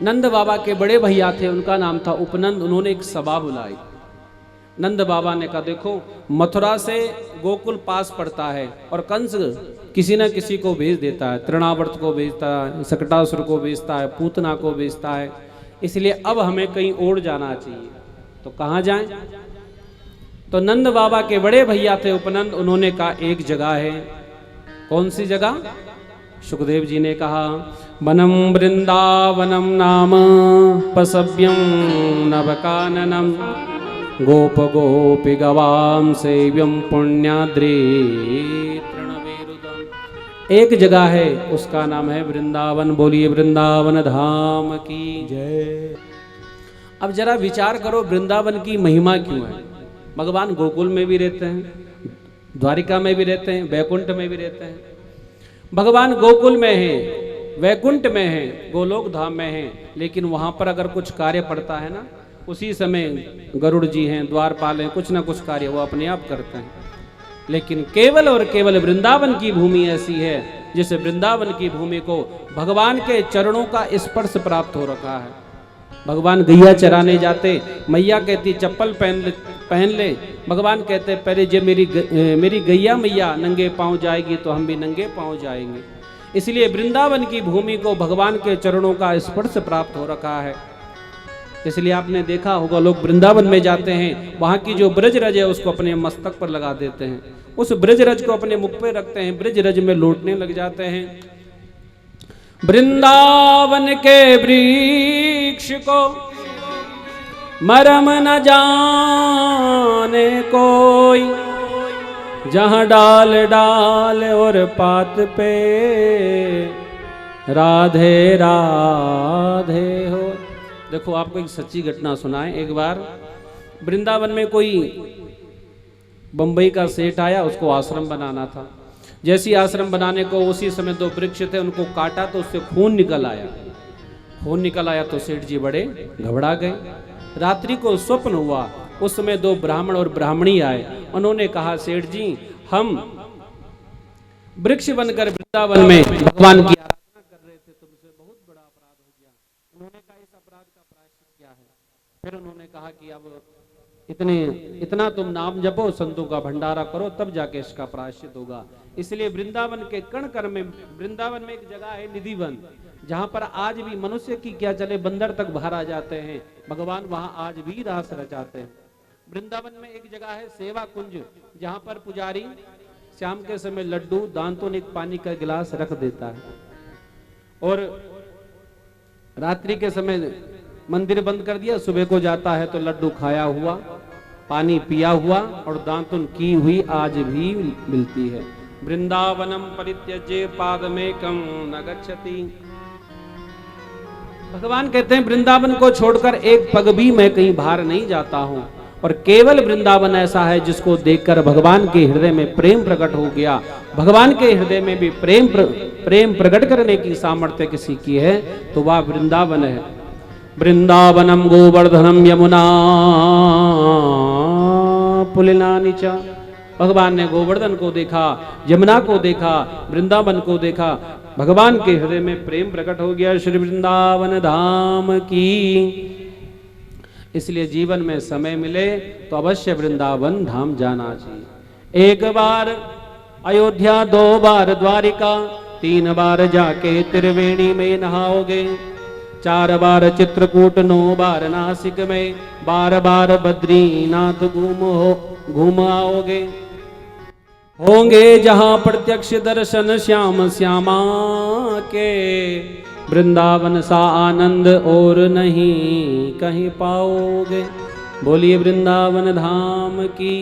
नंद बाबा के बड़े भैया थे, उनका नाम था उपनंद। उन्होंने एक सभा बुलाई। नंद बाबा ने कहा, देखो मथुरा से गोकुल पास पड़ता है और कंस किसी न किसी को भेज देता है, तृणावर्त को भेजता है, सकटासुर को भेजता है, पूतना को भेजता है, इसलिए अब हमें कहीं और जाना चाहिए। तो कहाँ जाएं? तो नंद बाबा के बड़े भैया थे उपनंद, उन्होंने कहा एक जगह है। कौन सी जगह? सुखदेव जी ने कहा, वनम वृंदावनम नाम पसव्यम नवकाननम गोप गोपी गवाम सेव्यम पुण्याद्रि तृणवेरुदम। एक जगह है, उसका नाम है वृंदावन। बोलिए वृंदावन धाम की जय। अब जरा विचार करो, वृंदावन की महिमा क्यों है? भगवान गोकुल में भी रहते हैं, द्वारिका में भी रहते हैं, वैकुंठ में भी रहते हैं। भगवान गोकुल में है, वैकुंठ में है, गोलोक धाम में है, लेकिन वहां पर अगर कुछ कार्य पड़ता है ना, उसी समय गरुड़ जी हैं, द्वारपाल हैं, कुछ ना कुछ कार्य वो अपने आप करते हैं। लेकिन केवल और केवल वृंदावन की भूमि ऐसी है जिस वृंदावन की भूमि को भगवान के चरणों का स्पर्श प्राप्त हो रखा है। भगवान गैया चराने जाते, मैया कहती चप्पल पहन ले। भगवान कहते पहले जब मेरी गैया मैया नंगे पांव जाएगी तो हम भी नंगे पांव जाएंगे। इसलिए वृंदावन की भूमि को भगवान के चरणों का स्पर्श प्राप्त हो रखा है। इसलिए आपने देखा होगा, लोग वृंदावन में जाते हैं, वहां की जो ब्रजरज है उसको अपने मस्तक पर लगा देते हैं, उस ब्रजरज को अपने मुख पे रखते हैं, ब्रजरज में लौटने लग जाते हैं। वृंदावन के वृक्ष को मरम न जाने कोई, जहां डाल डाल और पात पे राधे राधे हो। देखो आपको एक सच्ची घटना सुनाए। एक बार वृंदावन में कोई बंबई का सेठ आया, उसको आश्रम बनाना था। जैसी आश्रम बनाने को उसी समय दो वृक्ष थे, उनको काटा तो उससे खून निकल आया। खून निकल आया तो सेठ जी बड़े घबरा गए। रात्रि को स्वप्न हुआ, उस समय दो ब्राह्मण और ब्राह्मणी आए। उन्होंने कहा, सेठ जी हम वृक्ष बनकर वृंदावन में भगवान की आराधना कर रहे थे, तुमसे बहुत बड़ा अपराध हो गया। उन्होंने कहा, इस अपराध का प्रायश्चित क्या है? फिर उन्होंने कहा कि अब इतना तुम नाम जपो, संतों का भंडारा करो, तब जाके इसका प्रायश्चित होगा। इसलिए वृंदावन के कण कण में, वृंदावन में एक जगह है निधिवन, जहां पर आज भी मनुष्य की क्या चले, बंदर तक बाहर आ जाते हैं। भगवान वहां आज भी रास रचाते हैं। वृंदावन में एक जगह है सेवा कुंज, जहां पर पुजारी शाम के समय लड्डू, दांतों एक पानी का गिलास रख देता है, और रात्रि के समय मंदिर बंद कर दिया, सुबह को जाता है तो लड्डू खाया हुआ, पानी पिया हुआ और दांतुन की हुई आज भी मिलती है। वृंदावनम परित्यज्य पादमेकं न गच्छति। भगवान कहते हैं वृंदावन को छोड़कर एक पग भी मैं कहीं बाहर नहीं जाता हूं। और केवल वृंदावन ऐसा है जिसको देखकर भगवान के हृदय में प्रेम प्रकट हो गया। भगवान के हृदय में भी प्रेम प्रकट करने की सामर्थ्य किसी की है तो वह वृंदावन है। वृंदावनम गोवर्धनम यमुना पुलिनानि च। भगवान ने गोवर्धन को देखा, यमुना को देखा, वृंदावन को देखा, भगवान के हृदय में प्रेम प्रकट हो गया। श्री वृंदावन धाम की। इसलिए जीवन में समय मिले तो अवश्य वृंदावन धाम जाना चाहिए। एक बार अयोध्या, 2 बार द्वारिका, 3 बार जाके त्रिवेणी में नहाओगे, 4 बार चित्रकूट, 9 बार नासिक में, 12 बार बद्रीनाथ घूम आओगे। होंगे जहां प्रत्यक्ष दर्शन श्याम श्यामा के, वृंदावन सा आनंद और नहीं कहीं पाओगे। बोलिए वृंदावन धाम की।